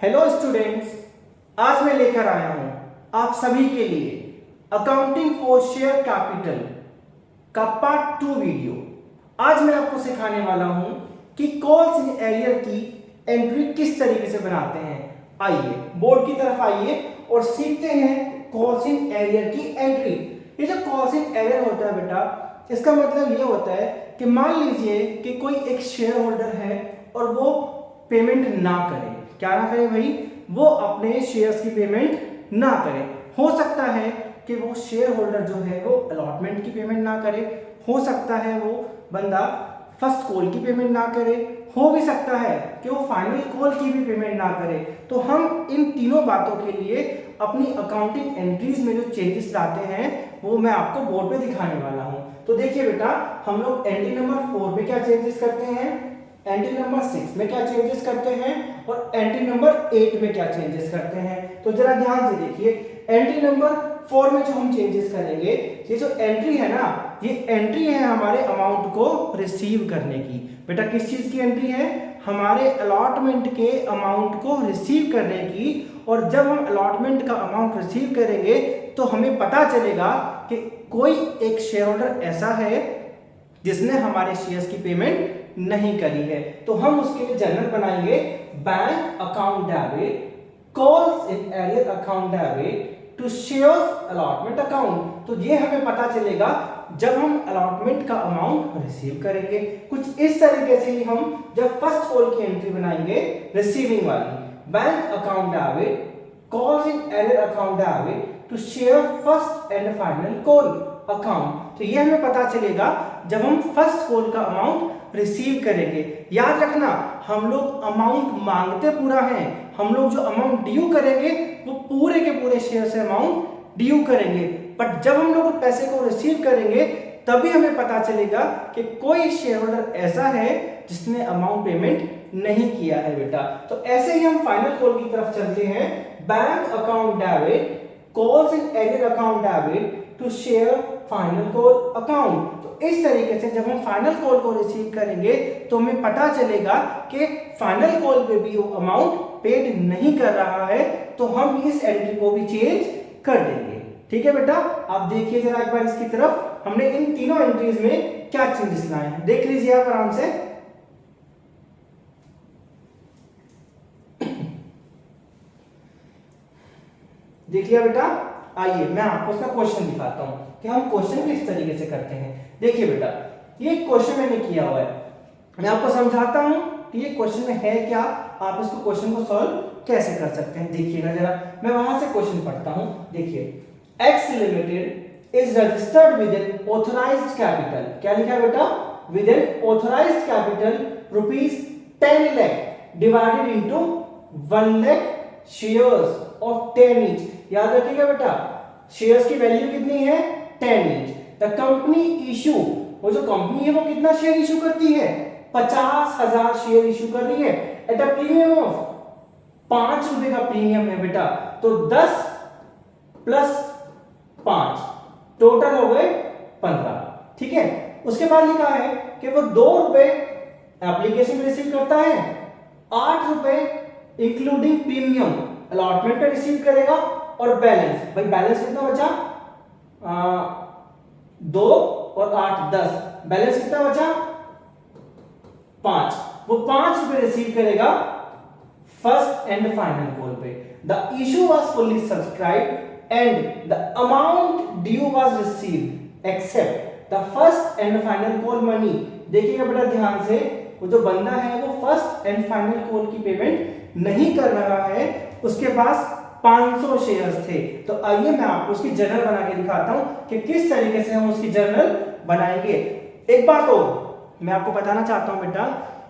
Hello students, आज मैं लेकर आया हूं आप सभी के लिए अकाउंटिंग फॉर शेयर कैपिटल का पार्ट 2 वीडियो। आज मैं आपको सिखाने वाला हूं कि कॉल्स इन एरियर की एंट्री किस तरीके से बनाते हैं। आइए बोर्ड की तरफ आइए और सीखते हैं कॉल्स इन एरियर की एंट्री। ये जो कॉल्स इन एरियर होता है बेटा, इसका मतलब ये होता है कि मान लीजिए कि कोई एक शेयर होल्डर है और वो पेमेंट ना करे। क्या ना करे भाई? वो अपने शेयर्स की पेमेंट ना करे। हो सकता है कि वो शेयर होल्डर जो है वो अलॉटमेंट की पेमेंट ना करे, हो सकता है वो बंदा फर्स्ट कॉल की पेमेंट ना करे, हो भी सकता है कि वो फाइनल कॉल की भी पेमेंट ना करे। तो हम इन तीनों बातों के लिए अपनी अकाउंटिंग एंट्रीज में जो चेंजेस लाते हैं वो मैं आपको बोर्ड पे दिखाने वाला हूं। तो देखिए बेटा, हम लोग एंट्री नंबर 4 पे क्या चेंजेस करते हैं, एंट्री नंबर 6 में क्या चेंजेस करते हैं और एंट्री नंबर 8 में क्या चेंजेस करते हैं। तो जरा ध्यान से देखिए, एंट्री नंबर 4 में जो हम चेंजेस करेंगे, ये जो एंट्री है ना, ये एंट्री है हमारे अमाउंट को रिसीव करने की। बेटा किस चीज की एंट्री है? हमारे अलॉटमेंट के अमाउंट को रिसीव करने की। और जब हम अलॉटमेंट का अमाउंट रिसीव करेंगे तो हमें पता चलेगा कि कोई एक शेयर होल्डर ऐसा है जिसने हमारे शेयर्स की पेमेंट नहीं करी है। तो हम उसके लिए जर्नल बनाएंगे, bank account debit calls in arrear account debit to shares allotment account. तो ये हमें पता चलेगा जब हम अलॉटमेंट का अमाउंट रिसीव करेंगे। कुछ इस तरीके से ही हम जब फर्स्ट कॉल की एंट्री बनाएंगे रिसीविंग वाली, bank account debit calls in arrear account debit to share first and final call account. तो ये हमें पता चलेगा जब हम फर्स्ट कॉल का अमाउंट रिसीव करेंगे। याद रखना, हम लोग अमाउंट मांगते पूरा है, हम लोग जो अमाउंट ड्यू करेंगे वो पूरे के पूरे शेयर से अमाउंट ड्यू करेंगे। बट जब हम लोग पैसे को रिसीव करेंगे तभी हमें पता चलेगा कि कोई शेयर होल्डर ऐसा है जिसने अमाउंट पेमेंट नहीं किया है बेटा। तो ऐसे ही हम फाइनल कॉल की तरफ चलते हैं, bank account debit calls in arrear account debit to share final call account. तो इस तरीके से जब हम फाइनल कॉल को रिसीव करेंगे तो हमें पता चलेगा कि फाइनल कॉल पे भी वो अमाउंट पेड नहीं कर रहा है, तो हम इस एंट्री को भी चेंज कर देंगे। ठीक है बेटा, आप देखिए जरा एक बार इसकी तरफ, हमने इन तीनों एंट्रीज में क्या चेंजेस लाए हैं देख लीजिए आप आराम से। देख लिया बेटा? आइए मैं आपको इसका क्वेश्चन दिखाता हूं कि हम क्वेश्चन किस तरीके से करते हैं। देखिए बेटा, ये क्वेश्चन मैंने किया हुआ है, मैं आपको समझाता हूं कि ये क्वेश्चन में है क्या, आप इसको क्वेश्चन को सॉल्व कैसे कर सकते हैं। देखिएगा जरा, मैं वहां से क्वेश्चन पढ़ता हूं। देखिए, x limited is registered with N authorised capital. क्या लिखा है बेटा? With N authorised capital ₹10 lakh divided into 1 lakh shares of 10 each. याद रखिएगा बेटा, शेयर्स की वैल्यू कितनी है? 10 ईच। द कंपनी इशू, वो जो कंपनी है वो कितना शेयर इशू करती है? 50,000 शेयर इशू कर रही है एट अ प्रीमियम ऑफ ₹5 का प्रीमियम है बेटा। तो 10 प्लस 5 टोटल हो गए 15। ठीक है, उसके बाद लिखा है कि वो ₹2 एप्लीकेशन रिसीव करता है, ₹8 इंक्लूडिंग प्रीमियम अलॉटमेंट पे रिसीव करेगा, और बैलेंस, भाई बैलेंस कितना बचा? 2 और 8 10, बैलेंस कितना बचा? 5। वो ₹5 रिसीव करेगा फर्स्ट एंड फाइनल कॉल पे। The issue was fully subscribed and the amount due was received accept the first and final call money. देखिएगा बेटा ध्यान से, वो जो बंदा है वो फर्स्ट एंड फाइनल कॉल की पेमेंट नहीं कर रहा है, उसके पास 500 शेयर्स थे। तो आइए मैं आपको उसकी जर्नल बना के दिखाता हूं कि किस तरीके से हम उसकी जर्नल बनाएंगे। एक बात और मैं आपको बताना चाहता हूं बेटा,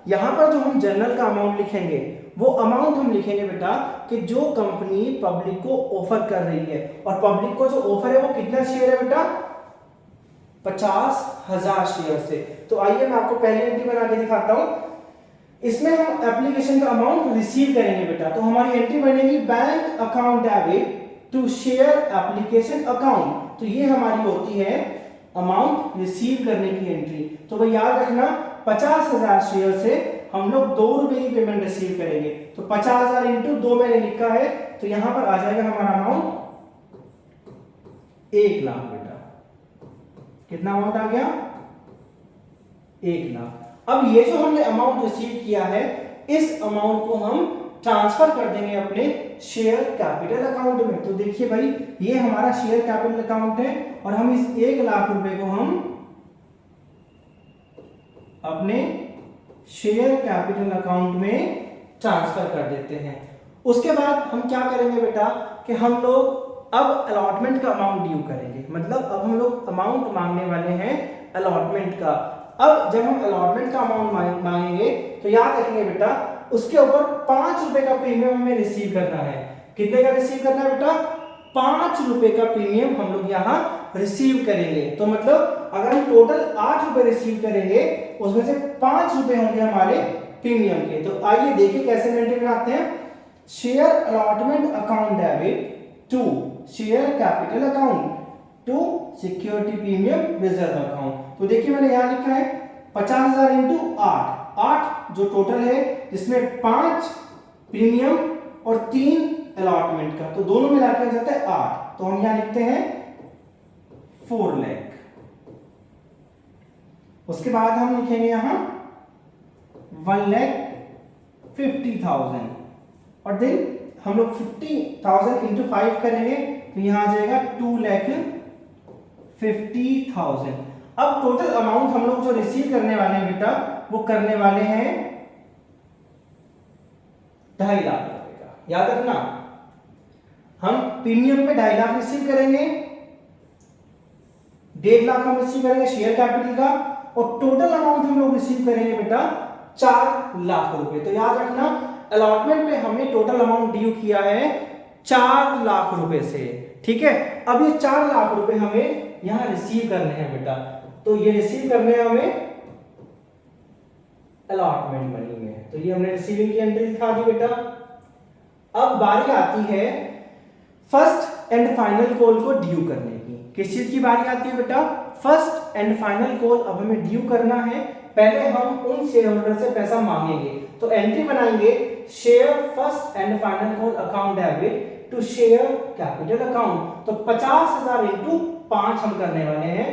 यहां पर जो हम जर्नल का अमाउंट लिखेंगे वो अमाउंट हम लिखेंगे बेटा कि जो कंपनी पब्लिक को ऑफर कर रही है, और पब्लिक को जो ऑफर है वो कितना शेयर है बेटा? 50,000 शेयर से। तो आइए मैं आपको पहले एंट्री बना के दिखाता हूं। इसमें हम एप्लीकेशन का अमाउंट रिसीव करेंगे बेटा, तो हमारी एंट्री बनेगी bank account debit to share application account. तो ये हमारी होती है अमाउंट रिसीव करने की एंट्री। तो भाई याद रखना, 50,000 शेयर से हम लोग 2 रुपए की पेमेंट रिसीव करेंगे। तो 50,000 इंटू 2 मैंने लिखा है, तो यहां पर आ जाएगा हमारा अमाउंट 1 लाख बेटा। कितना अमाउंट आ गया? 1 लाख। अब ये जो हमने अमाउंट रिसीव किया है, इस अमाउंट को हम ट्रांसफर कर देंगे अपने शेयर कैपिटल अकाउंट में। तो देखिए भाई, ये हमारा शेयर कैपिटल अकाउंट है और हम इस 1 लाख रुपए को हम अपने शेयर कैपिटल अकाउंट में ट्रांसफर कर देते हैं। उसके बाद हम क्या करेंगे बेटा कि हम लोग अब अलॉटमेंट का अमाउंट ड्यू करेंगे। मतलब अब हम लोग अमाउंट मांगने वाले हैं अलॉटमेंट का। अब जब हम अलॉटमेंट का अमाउंट मांगेंगे तो याद रखेंगे बेटा, उसके ऊपर 5 रुपए का प्रीमियम हमें रिसीव करना है। कितने का रिसीव करना है बेटा? 5 रुपए का प्रीमियम हम लोग यहाँ रिसीव करेंगे। तो मतलब अगर हम टोटल 8 रुपए रिसीव करेंगे, उसमें से 5 रुपए होंगे हमारे प्रीमियम के। तो आइए देखिए कैसे मेंटेन करते हैं। Share allotment account debit to share capital account to security premium reserve account. तो देखिए मैंने यहां लिखा है 50,000 इंटू 8 जो टोटल है, जिसमें 5 प्रीमियम और 3 अलॉटमेंट का, तो दोनों मिला के जाता है 8। तो हम यहां लिखते हैं 4 लाख। उसके बाद हम लिखेंगे यहां 1,50,000 और देन हम लोग 50,000 इंटू 5 करेंगे, तो यहां आ जाएगा 2,50,000। अब टोटल अमाउंट हम लोग जो रिसीव करने वाले हैं बेटा, वो करने वाले हैं 2.5 लाख रुपए का। याद रखना, हम प्रीमियम पे 2.5 लाख रिसीव करेंगे, 1.5 लाख हम रिसीव करेंगे शेयर कैपिटल का, और टोटल अमाउंट हम लोग रिसीव करेंगे बेटा 4 लाख रुपए। तो याद रखना, अलॉटमेंट पे हमने टोटल अमाउंट ड्यू किया है 4 लाख रुपए से। ठीक है, अब ये 4 लाख रुपए हमें यहां रिसीव करने हैं बेटा। तो ये रिसीव करने हैं हमें अलॉटमेंट मनी में। तो ये हमने रिसीविंग की एंट्री दिखा दी बेटा। अब बारी आती है फर्स्ट एंड फाइनल कॉल को ड्यू करने की। किस चीज की बारी आती है बेटा? फर्स्ट एंड फाइनल कॉल अब हमें ड्यू करना है। पहले हम उन शेयर होल्डर से पैसा मांगेंगे। तो एंट्री बनाएंगे, share first and final call account debit to share capital account. तो 50,000 इंटू 5 हम करने वाले हैं।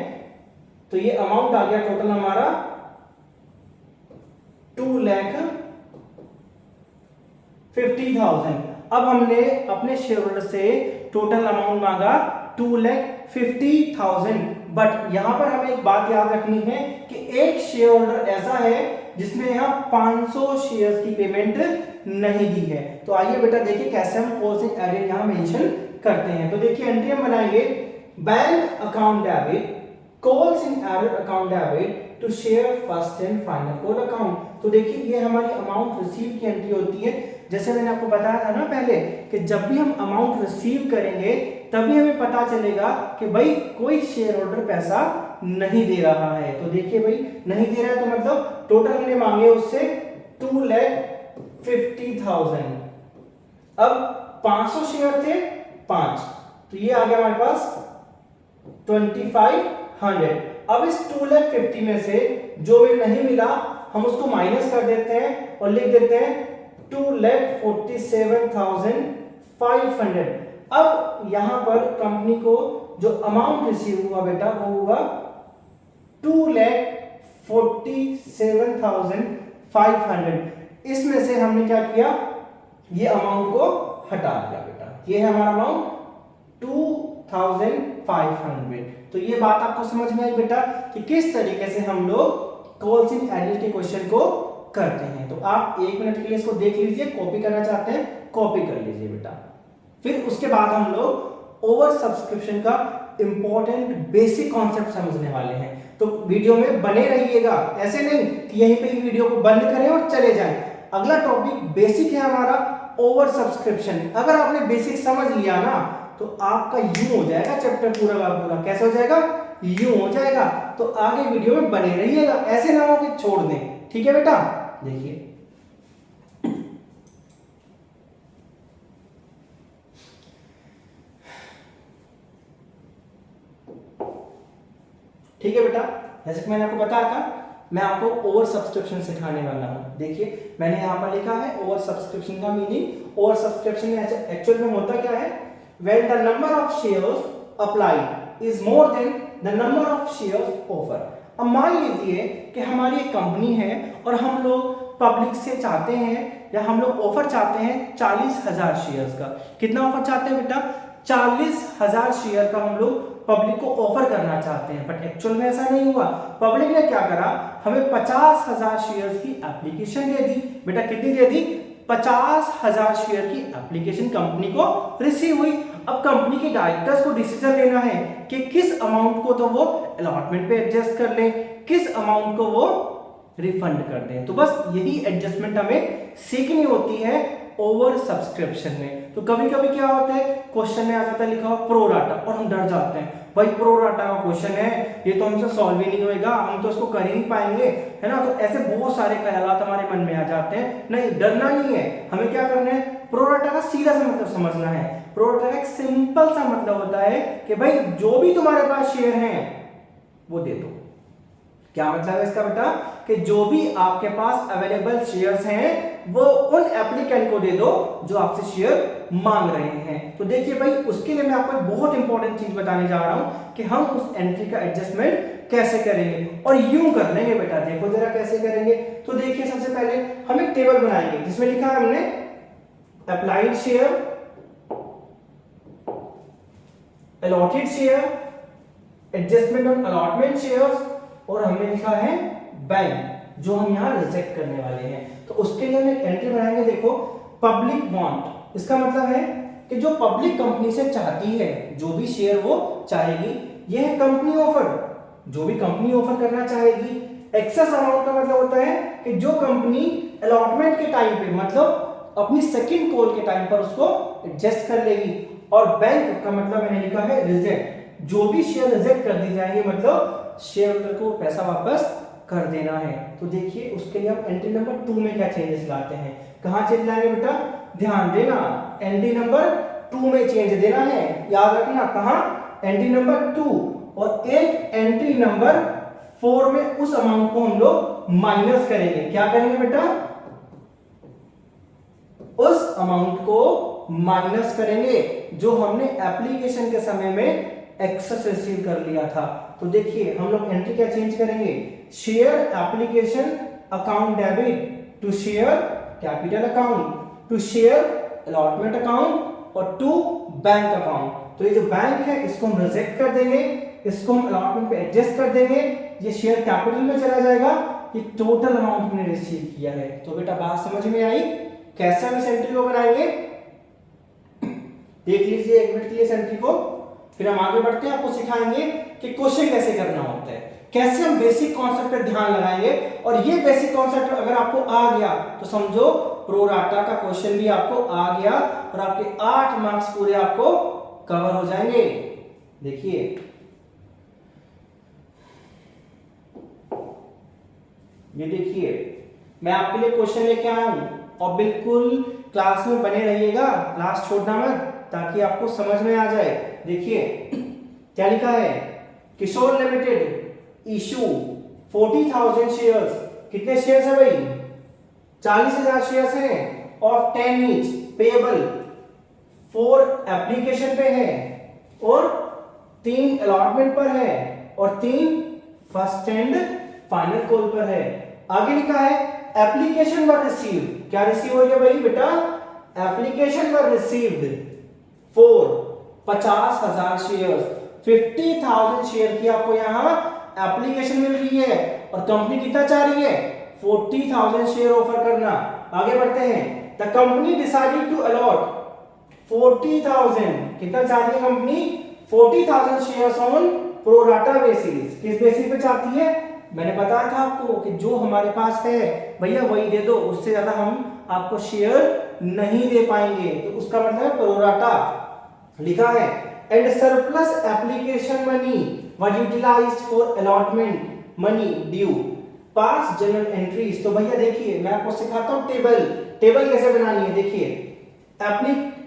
तो ये अमाउंट आ गया टोटल हमारा 2,50,000। अब हमने अपने शेयर होल्डर से टोटल अमाउंट मांगा 2,50,000। बट यहां पर हमें एक बात याद रखनी है कि एक शेयर होल्डर ऐसा है जिसने यहां 500 शेयर्स की पेमेंट नहीं दी है। तो आइए बेटा देखिए कैसे हम कॉल्स इन एडेड यहां मेंशन करते हैं। तो देखिए एंट्री हम बनाएंगे, bank account debit calls in added account debit to share first and final call account. तो देखिए ये हमारी अमाउंट रिसीव की एंट्री होती है। जैसे मैंने आपको बताया था ना पहले कि जब भी हम अमाउंट रिसीव करेंगे तभी हमें पता चलेगा कि भाई कोई शेयर होल्डर पैसा नहीं दे रहा है। तो देखिए भाई नहीं दे रहा है, तो मतलब टोटल हमने मांगे उससे 2,50,000। अब 500 शेयर थे 5, तो ये आ गया हमारे पास 2,500। अब इस 2,50,000 में से जो भी नहीं मिला हम उसको माइनस कर देते हैं और लिख देते हैं 2,47,500। अब यहां पर कंपनी को जो अमाउंट रिसीव हुआ बेटा वो हुआ 2,47,500। इसमें से हमने क्या किया, ये अमाउंट को हटा दिया बेटा। ये है हमारा अमाउंट 2,500। तो ये बात आपको समझ में आई बेटा कि किस तरीके से हम लोग कॉल्स इन एडेड के क्वेश्चन को करते हैं। तो आप 1 मिनट के लिए इसको देख लीजिए, कॉपी करना चाहते हैं कॉपी कर लीजिए बेटा। फिर उसके बाद हम लोग ओवर सब्सक्रिप्शन का इंपॉर्टेंट बेसिक कॉन्सेप्ट समझने वाले हैं। तो वीडियो में बने रहिएगा, ऐसे नहीं कि यहीं पे ही वीडियो को बंद करें और चले जाएं। अगला टॉपिक बेसिक है हमारा ओवर सब्सक्रिप्शन। अगर आपने बेसिक समझ लिया ना तो आपका यूं हो जाएगा चैप्टर पूरा का पूरा। कैसे हो जाएगा? यूं हो जाएगा। तो आगे वीडियो में बने रहिएगा, ऐसे ना हो कि छोड़ दें। ठीक है बेटा, देखिए ठीक है बेटा, जैसे कि मैंने आपको बताया था मैं आपको ओवर सब्सक्रिप्शन सिखाने वाला हूँ। देखिए मैंने यहाँ पर लिखा है ओवर सब्सक्रिप्शन का मीनिंग। ओवर सब्सक्रिप्शन एक्चुअल में होता क्या है, when the number of shares applied is more than the number of shares offer। अब मान लीजिए कि हमारी एक कंपनी है और हम लोग पब्लिक से चाहते हैं या हम लोग ऑफर चाहते हैं 40,000 शेयर्स का। कितना ऑफर चाहते हैं बेटा? 40,000 शेयर का हम लोग पब्लिक को ऑफर करना चाहते हैं, बट एक्चुअल में ऐसा नहीं हुआ। पब्लिक ने क्या करा, हमें 50,000 शेयर्स की एप्लीकेशन दे दी। बेटा कितनी दे दी? 50,000 शेयर की एप्लीकेशन कंपनी को रिसीव हुई। अब कंपनी के डायरेक्टर्स को डिसीजन लेना है कि किस अमाउंट को तो वो अलॉटमेंट पे एडजस्ट कर लें, किस अमाउंट को वो रिफंड कर दें। तो बस यही एडजस्टमेंट हमें सीखनी होती है ओवर सब्सक्रिप्शन में। तो कभी कभी क्या होता है, क्वेश्चन में आ जाता है लिखा हुआ प्रो राटा और हम डर जाते हैं, भाई प्रो राटा का क्वेश्चन है, ये तो हमसे सॉल्व ही नहीं होएगा, हम तो इसको कर ही नहीं पाएंगे, है ना। तो ऐसे बहुत सारे ख्यालात हमारे मन में आ जाते हैं। नहीं, डरना नहीं है, हमें क्या करना है, प्रो राटा का सीधा सा मतलब समझना है। प्रो राटा का एक सिंपल सा मतलब होता है कि भाई जो भी तुम्हारे पास शेयर हैं वो दे दो। क्या मतलब है इसका बेटा, कि जो भी आपके पास अवेलेबल शेयर्स हैं वो उन एप्लीकेंट को दे दो जो आपसे शेयर मांग रहे हैं। तो देखिए भाई, उसके लिए मैं आपको एक बहुत इंपॉर्टेंट चीज बताने जा रहा हूं कि हम उस एंट्री का एडजस्टमेंट कैसे करेंगे, और यूं कर लेंगे बेटा। देखो जरा कैसे करेंगे। तो देखिए सबसे पहले हम एक टेबल बनाएंगे जिसमें लिखा है हमने applied share, allotted share, adjustment on allotment shares, और हमने लिखा है बैंक, जो हम यहां रिजेक्ट करने वाले हैं। तो उसके लिए हम एक एंट्री बनाएंगे। देखो पब्लिक वांट, इसका मतलब है कि जो पब्लिक कंपनी से चाहती है, जो भी शेयर वो चाहेगी, यह है कंपनी ऑफर, जो भी कंपनी ऑफर करना चाहेगी। एक्सेस अमाउंट का मतलब होता है कि जो कंपनी अलॉटमेंट के टाइम पे, मतलब अपनी सेकंड कॉल के टाइम पर उसको एडजस्ट कर लेगी। और बैंक का मतलब मैंने लिखा है रिजेक्ट, जो भी शेयर रिजेक्ट कर दी जाएंगे, मतलब शेयर होल्डर को पैसा वापस कर देना है। तो देखिए उसके लिए हम एंट्री नंबर 2 में क्या चेंजेस लाते हैं। कहां चेंज लाएंगे बेटा, ध्यान देना, एंट्री नंबर 2 में चेंज देना है, याद रखना। कहां? एंट्री नंबर 2, और एक एंट्री नंबर 4 में उस अमाउंट को हम लोग माइनस करेंगे। क्या करेंगे बेटा? उस अमाउंट को माइनस करेंगे जो हमने एप्लीकेशन के समय में एक्सेस रिसीव कर लिया था। तो देखिए हम लोग एंट्री क्या चेंज करेंगे, share application account debit to share capital account, to share allotment account, और टू बैंक अकाउंट। तो ये जो बैंक है इसको हम रिजेक्ट कर देंगे, इसको हम अलॉटमेंट पे एडजस्ट कर देंगे, ये शेयर कैपिटल में चला जाएगा, ये टोटल अमाउंट हमने रिसीव किया है। तो बेटा बात समझ में आई, कैसे हम इस एंट्री को बनाएंगे, देख लीजिए एक मिनट के लिए इस एंट्री को, फिर हम आगे बढ़ते हैं, आपको सिखाएंगे कि क्वेश्चन कैसे करना होता है, कैसे हम बेसिक कॉन्सेप्ट पर ध्यान लगाएंगे। और ये बेसिक कॉन्सेप्ट अगर आपको आ गया तो समझो प्रो राटा का क्वेश्चन भी आपको आ गया और आपके 8 मार्क्स पूरे आपको कवर हो जाएंगे। देखिए ये देखिए मैं आपके लिए क्वेश्चन लेके आया हूं, और बिल्कुल क्लास में बने रहिएगा, क्लास छोड़ना मत, ताकि आपको समझ में आ जाए। देखिए क्या लिखा है, किशोर लिमिटेड इशू 40,000 शेयर्स। कितने शेयर्स है भाई? 40,000 शेयर्स हैं, ऑफ 10 ईच, पेएबल 4 एप्लीकेशन पे है, और 3 अलॉटमेंट पर है, और 3 फर्स्ट एंड फाइनल कॉल पर है। आगे लिखा है एप्लीकेशन वर रिसीव्ड। क्या रिसीव हो गया भाई बेटा? Application were received for 50,000 shares, 50,000 share की आपको यहां एप्लीकेशन मिल रही है, और कंपनी कितना चाह रही है? 40,000 शेयर ऑफर करना। आगे बढ़ते हैं, the company decided to allot 40,000, कितना चाह रही है company? 40,000 shares on pro rata basis. किस बेसिस पे चाहती है? मैंने बताया था आपको कि जो हमारे पास है भैया वही दे दो, उससे ज्यादा हम आपको शेयर नहीं दे पाएंगे। तो उसका मतलब है प्रो राटा। लिखा है and surplus application money was utilised for allotment money due pass journal entries. तो भैया देखिए मैं आपको सिखाता हूं टेबल कैसे बनानी है। देखिए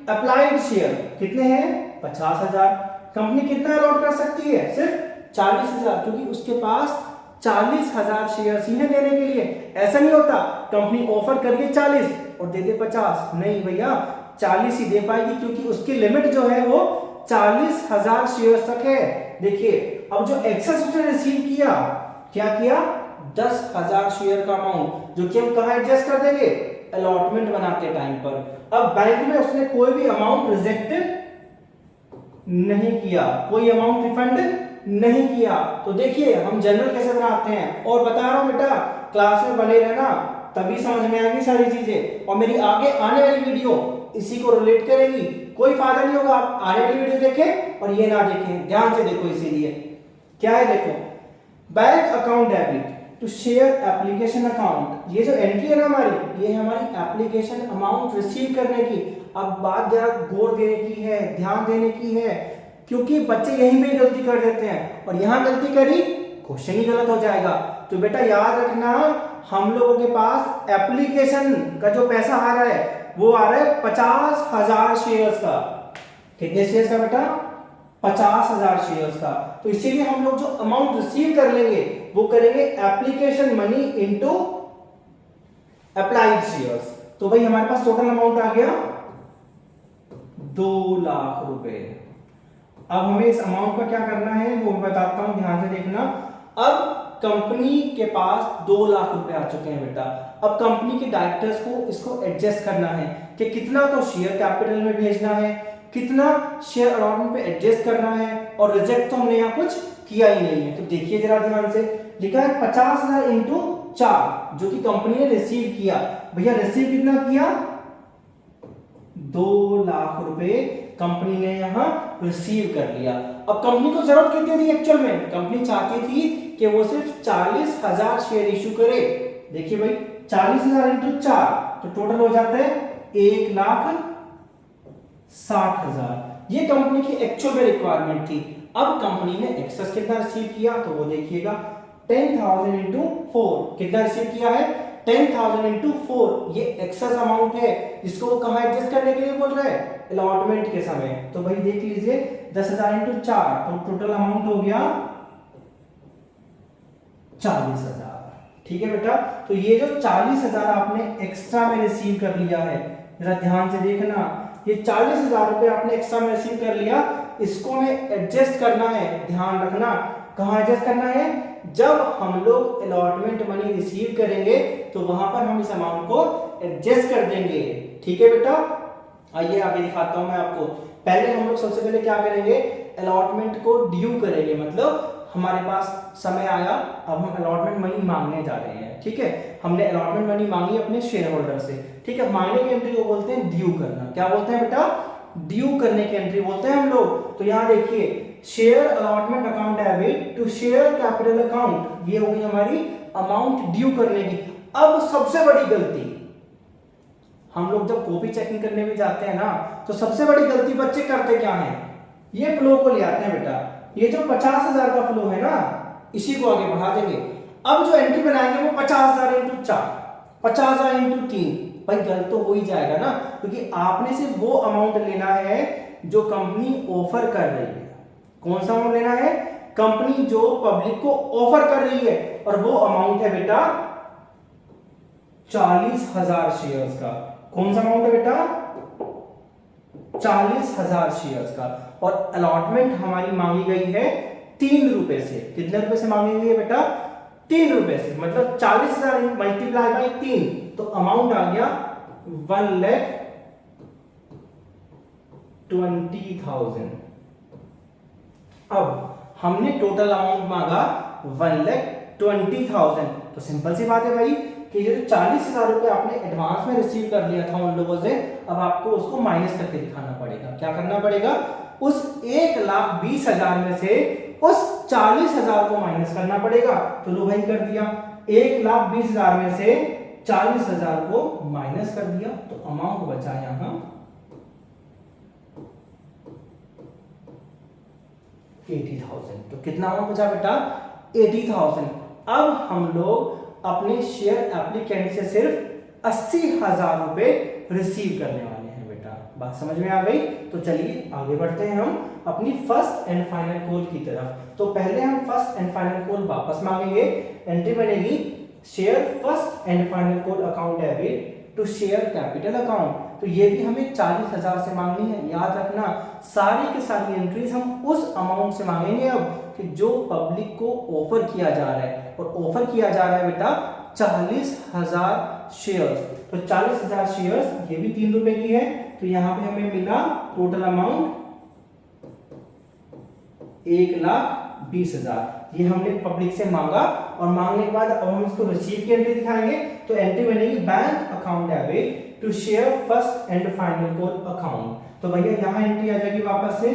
अप्लाइड शेयर कितने हैं? 50,000। कंपनी कितना अलॉट कर सकती है? सिर्फ 40,000, क्योंकि उसके पास 40,000 शेयर इन्हें देने के लिए। ऐसा नहीं होता कंपनी ऑफर करिए 40 और दे दे 50, नहीं भैया 40 ही दे पाएगी, क्योंकि उसकी लिमिट जो है वो 40,000 शेयर तक है। देखिए अब जो एक्सेस उसने रिसीव किया, क्या किया, 10,000 शेयर का अमाउंट, जो कि हम कहां एडजस्ट कर देंगे, अलॉटमेंट बनाते टाइम पर। अब बैंक में उसने कोई भी अमाउंट रिजेक्ट नहीं किया, कोई अमाउंट रिफंड नहीं किया। तो देखिए हम जनरल कैसे बनाते हैं, और बता रहा हूं बेटा क्लास में बने रहना, तभी समझ में आएगी सारी चीजें, और मेरी आगे आने वाली वीडियो इसी को रिलेट करेगी। कोई फायदा नहीं होगा आप आने वाली वीडियो देखें और ये ना देखें, ध्यान से देखो। इसीलिए क्या है, देखो bank account debit to share application account, ये जो एंट्री है ना हमारी, ये हमारी एप्लीकेशन अमाउंट रिसीव करने की। अब बात जरा गौर देने की है, ध्यान देने की है, क्योंकि बच्चे यहीं पे गलती कर देते हैं, और यहां गलती करी क्वेश्चन ही गलत हो जाएगा। तो बेटा याद रखना, हम लोगों के पास एप्लीकेशन का जो पैसा आ रहा है वो आ रहा है 50,000 शेयर्स का। कितने शेयर्स का बेटा, 50,000 शेयर्स का। तो इसीलिए हम लोग जो अमाउंट रिसीव कर लेंगे वो करेंगे application money into applied shares. तो भाई हमारे पास टोटल अमाउंट आ गया 2 लाख रुपए। अब हमें इस अमाउंट का क्या करना है वो बताता हूं, ध्यान से देखना। अब कंपनी के पास 2 लाख रुपए आ चुके हैं बेटा। अब कंपनी के डायरेक्टर्स को इसको एडजस्ट करना है कि कितना तो शेयर कैपिटल में भेजना है, कितना शेयर अलॉटमेंट पे एडजस्ट करना है, और रिजेक्ट तो हमने यहाँ कुछ किया ही नहीं है। तो देखिए जरा ध्यान से, लिखा है 50,000 इंटू 4 जो कि कंपनी ने रिसीव किया। भैया रिसीव कितना किया, 2 लाख रुपए कंपनी ने यहां रिसीव कर लिया। अब कंपनी को जरूरत कितनी थी एक्चुअल में, कंपनी चाहती थी कि वो सिर्फ 40,000 शेयर इशू करे। देखिए भाई 40,000 इंटू 4 तो टोटल हो जाता है 1,60,000। ये कंपनी की एक्चुअल में रिक्वायरमेंट थी। अब कंपनी ने एक्सेस कितना रिसीव किया तो वो देखिएगा 10,000 इंटू 4 कितना रिसीव किया है, 10,000 इंटू 4 ये एक्सेस अमाउंट है जिसको वो कहां एडजस्ट करने के लिए बोल रहा है, अलॉटमेंट के समय। तो भाई देख लीजिए 10,000 इंटू 4 तो टोटल अमाउंट हो गया 40,000। ठीक है बेटा, तो ये जो 40,000 आपने एक्स्ट्रा में रिसीव कर लिया है, जरा ध्यान से देखना, ये 40,000 रुपए आपने एक्स्ट्रा में रिसीव कर लिया, इसको हमें एडजस्ट करना है। ध्यान रखना कहां एडजस्ट करना है, जब हम लोग अलॉटमेंट मनी रिसीव करेंगे तो वहां पर हम इस अमाउंट को एडजस्ट कर देंगे। ठीक है बेटा, आइए आगे दिखाता हूं मैं आपको। पहले हम लोग सबसे पहले क्या करेंगे, अलॉटमेंट को ड्यू करेंगे, मतलब हमारे पास समय आया, अब हम अलॉटमेंट मनी मांगने जा रहे हैं। ठीक है, हमने अलॉटमेंट मनी मांगी अपने शेयर होल्डर से। ठीक है, मांगने की एंट्री को बोलते हैं ड्यू करना। क्या बोलते हैं बेटा, ड्यू करने की एंट्री बोलते हैं हम लोग। तो यहां देखिए share allotment account debit to share capital account, ये हो गई हमारी अमाउंट ड्यू करने की। अब सबसे बड़ी गलती, हम लोग जब कॉपी चेकिंग करने भी जाते हैं ना, तो सबसे बड़ी गलती बच्चे करते क्या है, ये फ्लो को ले आते हैं बेटा, ये जो 50,000 का फ्लो है ना इसी को आगे बढ़ा देंगे। अब जो एंट्री बनाएंगे वो 50,000 इंटू 4, 50,000 इंटू 3, भाई गलत तो हो ही जाएगा ना, क्योंकि आपने सिर्फ वो अमाउंट लेना है जो कंपनी ऑफर कर रही है। कौन सा अमाउंट लेना है, कंपनी जो पब्लिक को ऑफर कर रही है, और वो अमाउंट है बेटा 40,000 शेयर्स का। कौन सा अमाउंट है बेटा, 40,000 शेयर्स का। और अलॉटमेंट हमारी मांगी गई है 3 रुपए से। कितने रुपए से मांगी गई है बेटा, 3 रुपए से, मतलब 40,000 मल्टीप्लाई बाई 3 तो अमाउंट आ गया 1,20,000। अब हमने टोटल अमाउंट मांगा 1,20,000। तो सिंपल सी बात है भाई कि ये जो 40,000 रुपए आपने एडवांस में रिसीव कर लिया था उन लोगों से, अब आपको उसको माइनस करके दिखाना पड़ेगा। क्या करना पड़ेगा, उस 1,20,000 में से उस 40,000 को माइनस करना पड़ेगा। तो लो भाई कर दिया, 1,20,000 में से 40,000 को माइनस कर दिया, तो अमाउंट बचा यहां 80,000। तो कितना अमाउंट बचा बेटा, 80,000। अब हम लोग अपने शेयर एप्लीकेंट से सिर्फ 80,000 रुपए रिसीव करने वाले हैं बेटा। बात समझ में आ गई? तो चलिए आगे बढ़ते हैं हम अपनी फर्स्ट एंड फाइनल कॉल की तरफ। तो पहले हम फर्स्ट एंड फाइनल कॉल वापस मांगेंगे। एंट्री बनेगी share first and final call account debit to share capital account. तो ये भी हमें 40,000 से मांगनी है। याद रखना सारी की सारी एंट्रीज हम उस अमाउंट से मांगेंगे अब कि जो पब्लिक को ऑफर किया जा रहा है, और ऑफर किया जा रहा है बेटा 40,000 शेयर्स। तो 40,000 शेयर्स, ये भी 3 रुपए की है। तो यहाँ पे हमें मिला टोटल अमाउंट 1,20,000। ये हमने पब्लिक से मांगा, और मांगने के बाद अब हम इसको रिसीव की एंट्री दिखाएंगे। तो एंट्री बनेगी bank account debit to share first and final call account. तो भैया यहाँ एंट्री आ जाएगी वापस से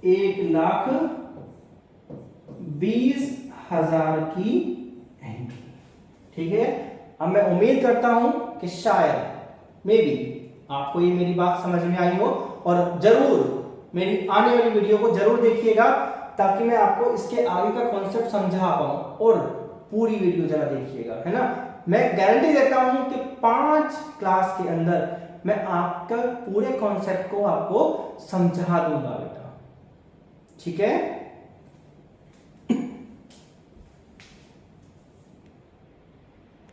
1,20,000 की एंट्री। ठीक है, अब मैं उम्मीद करता हूं कि शायद मे बी आपको ये मेरी बात समझ में आई हो, और जरूर मेरी आने वाली वीडियो को जरूर देखिएगा ताकि मैं आपको इसके आगे का कॉन्सेप्ट समझा पाऊं, और पूरी वीडियो जरा देखिएगा, है ना। मैं गारंटी देता हूं कि 5 क्लास के अंदर मैं आपका पूरे कॉन्सेप्ट को आपको समझा दूंगा बेटा। ठीक है।